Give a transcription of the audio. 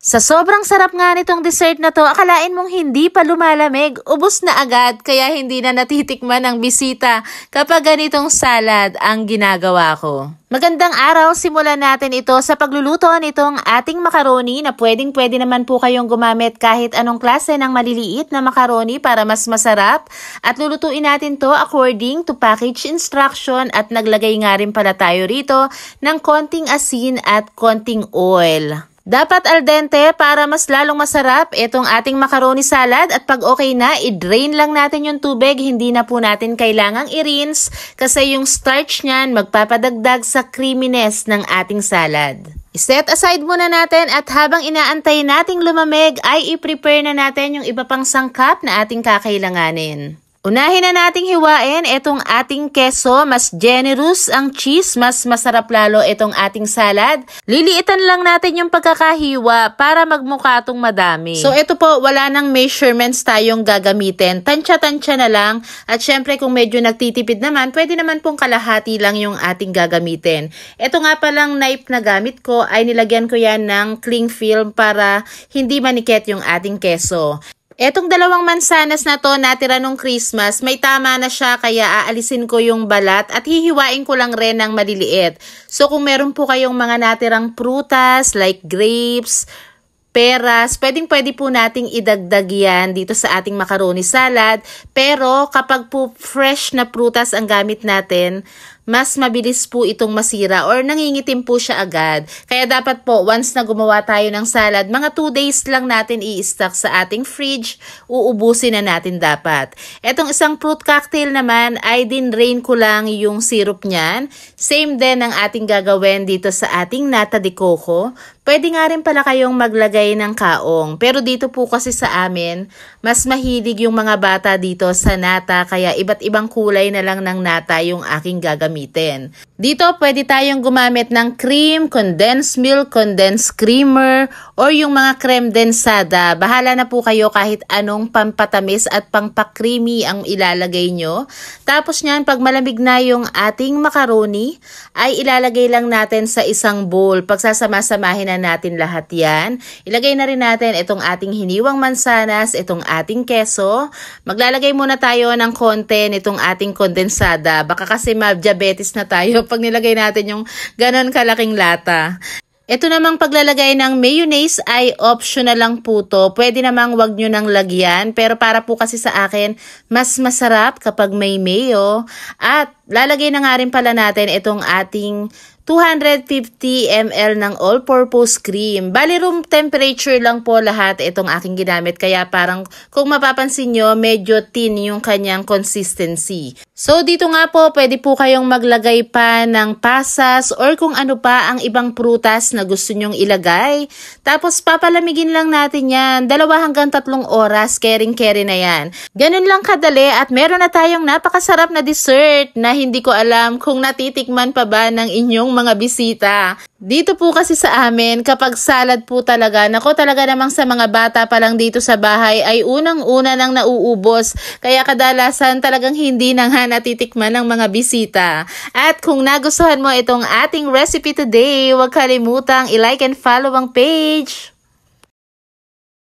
Sa sobrang sarap nga nitong dessert na to, akalain mong hindi pa lumalamig, ubos na agad kaya hindi na natitikman ng bisita kapag ganitong salad ang ginagawa ko. Magandang araw, simulan natin ito sa pagluluto nitong ating macaroni na pwedeng-pwede naman po kayong gumamit kahit anong klase ng maliliit na macaroni para mas masarap. At lulutuin natin to according to package instruction at naglagay nga rin pala tayo rito ng konting asin at konting oil. Dapat al dente para mas lalong masarap itong ating macaroni salad at pag okay na, i-drain lang natin yung tubig. Hindi na po natin kailangang i-rinse kasi yung starch niyan magpapadagdag sa creaminess ng ating salad. I-set aside muna natin at habang inaantay nating lumamig ay i-prepare na natin yung iba pang sangkap na ating kakailanganin. Unahin na nating hiwain itong ating keso, mas generous ang cheese, mas masarap lalo itong ating salad. Liliitan lang natin yung pagkakahiwa para magmukha itong madami. So ito po, wala nang measurements tayong gagamitin. Tansya-tansya na lang. At syempre kung medyo nagtitipid naman, pwede naman pong kalahati lang yung ating gagamitin. Ito nga palang knife na gamit ko ay nilagyan ko yan ng cling film para hindi manikit yung ating keso. Etong dalawang mansanas na to natira nung Christmas, may tama na siya kaya aalisin ko yung balat at hihiwain ko lang rin ng maliliit. So kung meron po kayong mga natirang prutas like grapes, peras, pwede po nating idagdag yan dito sa ating macaroni salad. Pero kapag po fresh na prutas ang gamit natin, mas mabilis po itong masira or nangingitim po siya agad. Kaya dapat po, once na gumawa tayo ng salad, mga 2 days lang natin i-stock sa ating fridge, uubusin na natin dapat. Etong isang fruit cocktail naman ay din-drain ko lang yung syrup niyan. Same din ang ating gagawin dito sa ating nata de coco. Pwede nga rin pala kayong maglagay ng kaong. Pero dito po kasi sa amin, mas mahilig yung mga bata dito sa nata kaya iba't ibang kulay na lang ng nata yung aking gagamitin. Dito pwede tayong gumamit ng cream, condensed milk, condensed creamer, or yung mga creme densada. Bahala na po kayo kahit anong pampatamis at pangpa-creamy ang ilalagay nyo. Tapos nyan, pag malamig na yung ating macaroni, ay ilalagay lang natin sa isang bowl. Pagsasama-samahin na natin lahat yan. Ilagay na rin natin itong ating hiniwang mansanas, itong ating keso. Maglalagay muna tayo ng konti nitong ating kondensada. Baka kasi ma-diabetes na tayo pag nilagay natin yung ganon kalaking lata. Ito namang paglalagay ng mayonnaise ay optional lang po to. Pwede namang wag nyo nang lagyan. Pero para po kasi sa akin, mas masarap kapag may mayo. At lalagay na nga rin pala natin itong ating 250 ml ng all-purpose cream. Bali room temperature lang po lahat itong aking ginamit. Kaya parang kung mapapansin nyo, medyo thin yung kanyang consistency. So dito nga po, pwede po kayong maglagay pa ng pasas or kung ano pa ang ibang prutas na gusto nyong ilagay. Tapos papalamigin lang natin yan. 2 hanggang 3 oras, kering-keri na yan. Ganun lang kadali at meron na tayong napakasarap na dessert na hindi ko alam kung natitikman pa ba ng inyong mga bisita. Dito po kasi sa amin, kapag salad po talaga, nako talaga namang sa mga bata pa lang dito sa bahay ay unang-una nang nauubos. Kaya kadalasan talagang hindi na nga natitikman ng mga bisita. At kung nagustuhan mo itong ating recipe today, huwag kalimutang i-like and follow ang page.